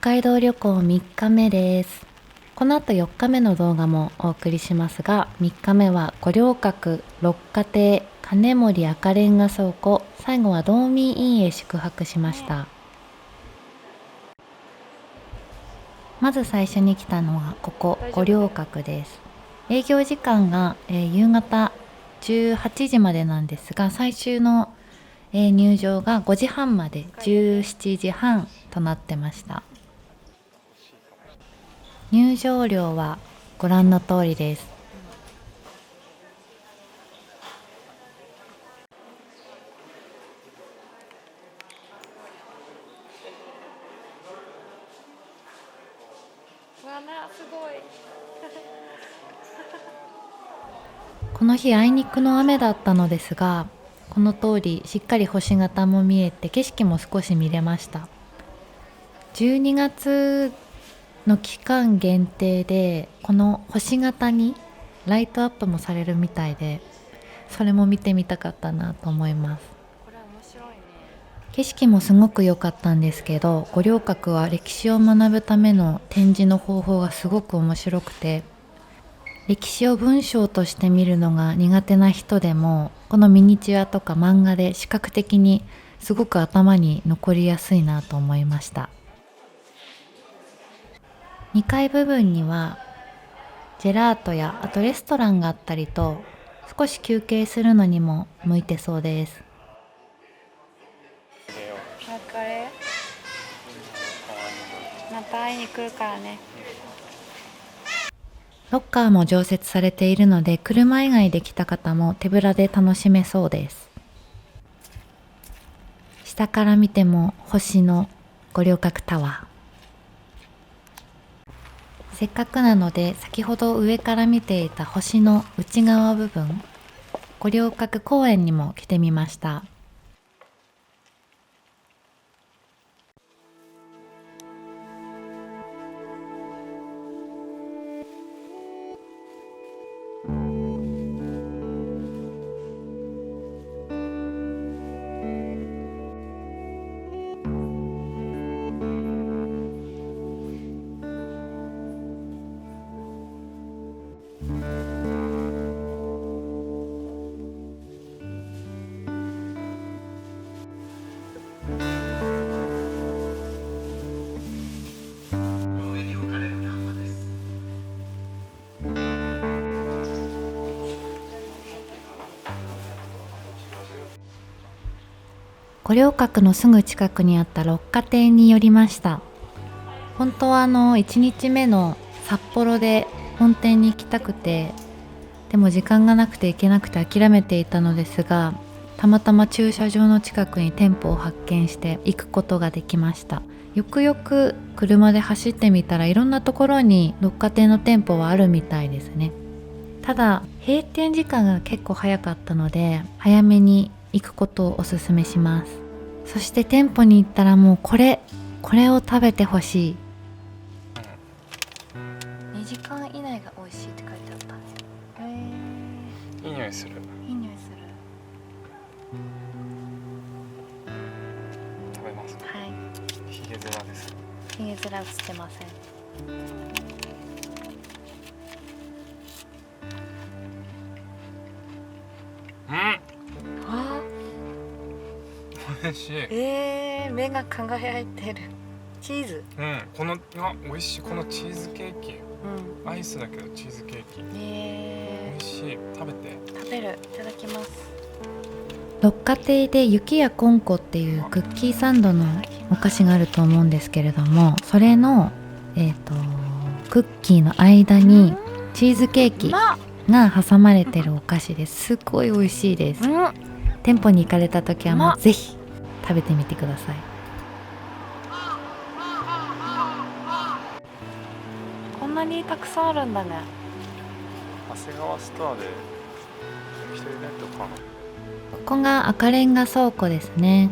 海道旅行3日目です。この後4日目の動画もお送りしますが、3日目は五稜郭、六花亭、金森赤レンガ倉庫、最後は道民院へ宿泊しました。まず最初に来たのはここ五稜郭です。営業時間が、夕方18時までなんですが、最終の、入場が5時半まで17時半となってました。入場料はご覧の通りです。この日あいにくの雨だったのですが、この通りしっかり星形も見えて景色も少し見れました。12月の期間限定でこの星形にライトアップもされるみたいで、それも見てみたかったなと思います。これ面白いね。景色もすごく良かったんですけど、五稜郭は歴史を学ぶための展示の方法がすごく面白くて、歴史を文章として見るのが苦手な人でもこのミニチュアとか漫画で視覚的にすごく頭に残りやすいなと思いました。2階部分にはジェラートやあとレストランがあったりと、少し休憩するのにも向いてそうです。これまた会いに来るからね。ロッカーも常設されているので、車以外で来た方も手ぶらで楽しめそうです。下から見ても星の五稜郭タワー。せっかくなので先ほど上から見ていた星の内側部分、五稜郭公園にも来てみました。五稜郭のすぐ近くにあった六花亭に寄りました。本当は1日目の札幌で本店に行きたくて、でも時間がなくて行けなくて諦めていたのですが、たまたま駐車場の近くに店舗を発見して行くことができました。よくよく車で走ってみたらいろんなところに六花亭の店舗はあるみたいですね。ただ閉店時間が結構早かったので早めに行くことをおすすめします。そして店舗に行ったらもうこれを食べてほしい。2時間以内が美味しいって書いてあったね。いい匂いする。いい匂いする。食べます。はい。ヒゲ面です。ひげ面映ってません。あ、美味しい。目が輝いてる。チーズ。この美味しい。このチーズケーキ。アイスだけどチーズケーキ。美味しい。食べて。食べる。いただきます。六花亭で雪やこんこっていうクッキーサンドのお菓子があると思うんですけれども、それのクッキーの間にチーズケーキが挟まれてるお菓子です。すっごい美味しいです。店舗に行かれた時はもうぜひ食べてみてください。こんなにたくさんあるんだね。長谷川ストアで一人ネットかな。ここが赤レンガ倉庫ですね。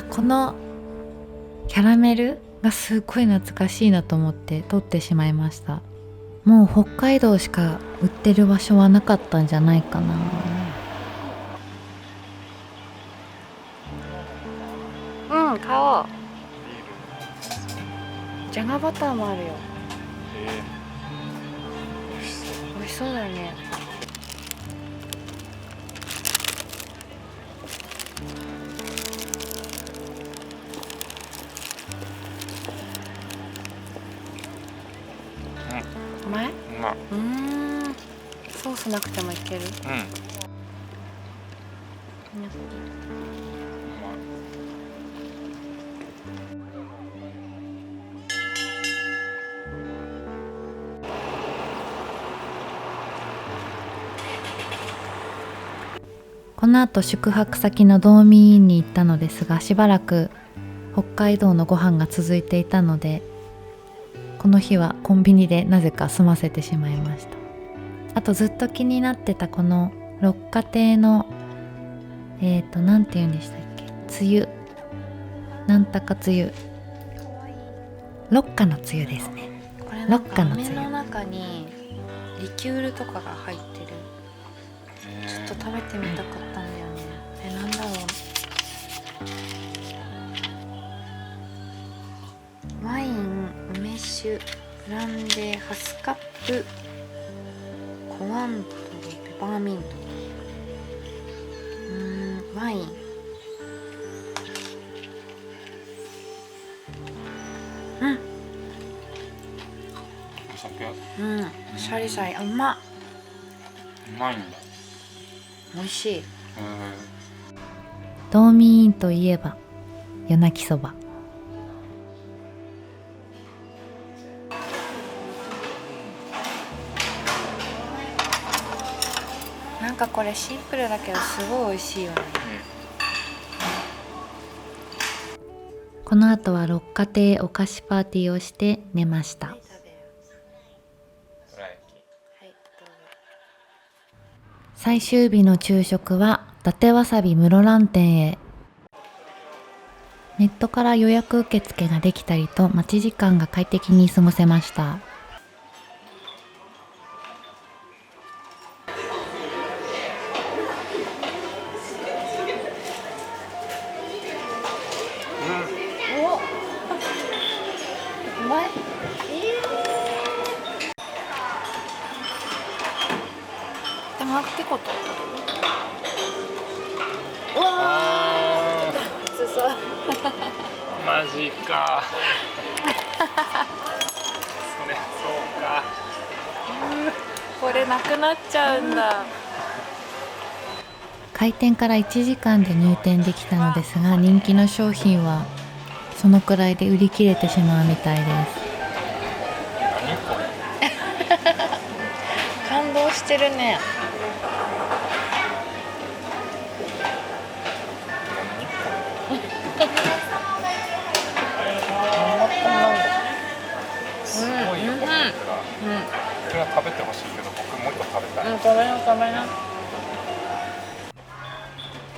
このキャラメルがすっごい懐かしいなと思って撮ってしまいました。もう北海道しか売ってる場所はなかったんじゃないかな。買おう。じゃがバターもあるよ。美味しそう。美味しそうだよね。うまい？うまい。ソースなくてもいける。この後宿泊先のドーミーインに行ったのですが、しばらく北海道のご飯が続いていたので、この日はコンビニでなぜか済ませてしまいました。あとずっと気になってたこの六花亭のなんて言うんでしたっけ、つゆなんたかつゆ、六花のつゆですね。これなんか飴の中にリキュールとかが入ってる。ちょっと食べてみたかったんだよね。なんだろう。ワイン、梅酒、ブランデー、ハスカップ、コアントロ、ペパーミント。ワイン。お酒。シャリシャリ、うまっ。うまいんだ。美味しい。ドーミーインといえば夜泣きそば。なんかこれシンプルだけどすごい美味しいよね。この後は六花亭お菓子パーティーをして寝ました。最終日の昼食は伊達わさび室蘭店へ。ネットから予約受付ができたりと待ち時間が快適に過ごせました。うまい。でもってこと。うわー。マジか。それそうか。これなくなっちゃうんだ。開店から1時間で入店できたのですが、人気の商品はそのくらいで売り切れてしまうみたいです。何これ。感動してるね。すごいよ。これは食べてほしいけど、僕もう一個食べたい。食べな。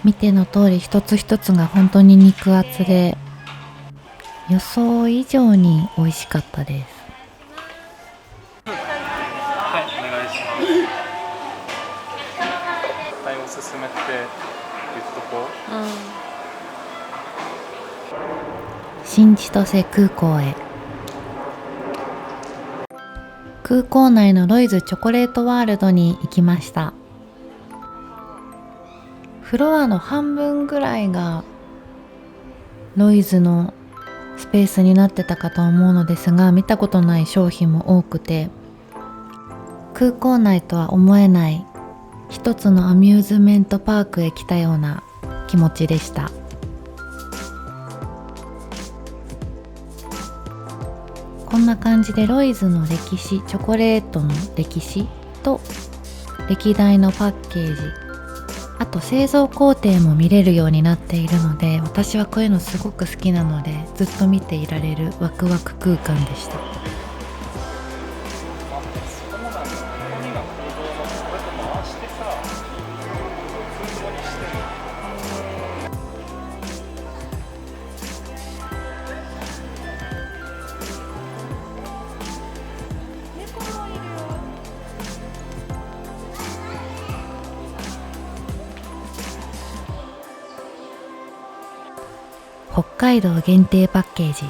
見ての通り一つ一つが本当に肉厚で、予想以上に美味しかったです。はい、お願いします。絶対おすすめって言っとこう。新千歳空港へ。空港内のロイズチョコレートワールドに行きました。フロアの半分ぐらいがロイズのスペースになってたかと思うのですが、見たことない商品も多くて、空港内とは思えない一つのアミューズメントパークへ来たような気持ちでした。こんな感じでロイズの歴史、チョコレートの歴史と歴代のパッケージ、あと製造工程も見れるようになっているので、私はこういうのすごく好きなので、ずっと見ていられるワクワク空間でした。北海道限定パッケージ。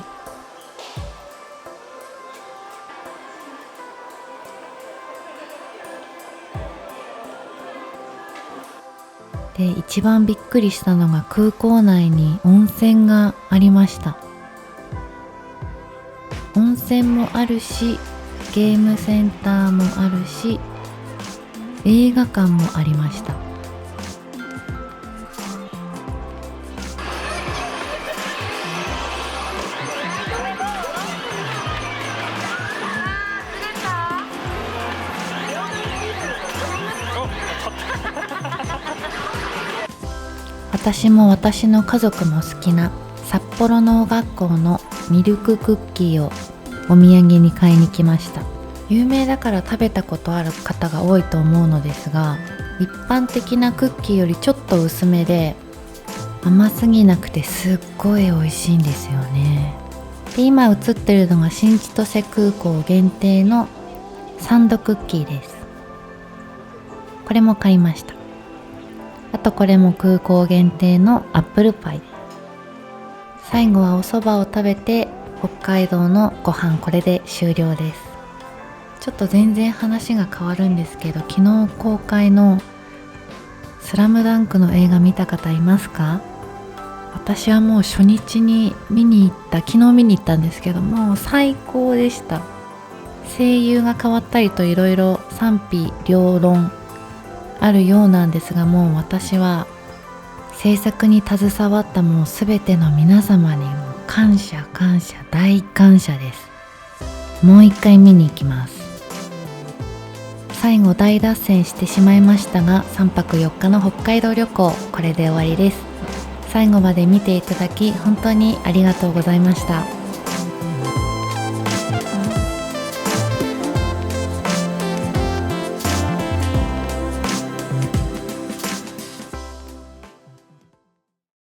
で、一番びっくりしたのが空港内に温泉がありました。温泉もあるし、ゲームセンターもあるし、映画館もありました。私も私の家族も好きな札幌農学校のミルククッキーをお土産に買いに来ました。有名だから食べたことある方が多いと思うのですが、一般的なクッキーよりちょっと薄めで甘すぎなくてすっごい美味しいんですよね。で、今映ってるのが新千歳空港限定のサンドクッキーです。これも買いました。あとこれも空港限定のアップルパイ。最後はお蕎麦を食べて北海道のご飯、これで終了です。ちょっと全然話が変わるんですけど、昨日公開のスラムダンクの映画見た方いますか？私はもう初日に昨日見に行ったんですけども、最高でした。声優が変わったりといろいろ賛否両論あるようなんですが、もう私は制作に携わったもうすべての皆様にも感謝大感謝です。もう一回見に行きます。最後大脱線してしまいましたが、3泊4日の北海道旅行、これで終わりです。最後まで見ていただき本当にありがとうございました。